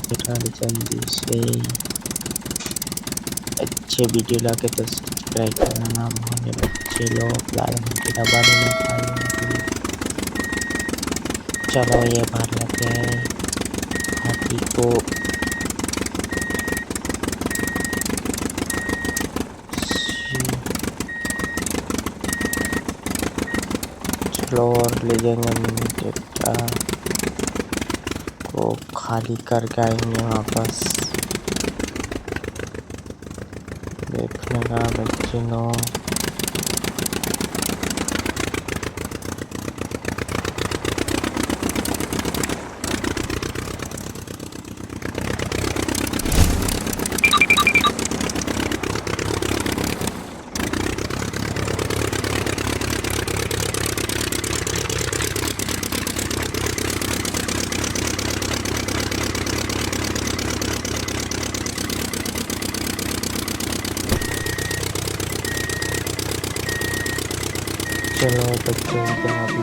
जल्दी से अच्छे वीडियो लाके तो सब्सक्राइब करना ना भूलें बच्चे लोग। लाल घंटी दबा देना भाई। चलो ये भर लेते हैं हाथी को। चलो और ले जाएंगे मिनी को खाली करके आएंगे वापस। देखने का बच्चे लोग चलो बच्चों को अभी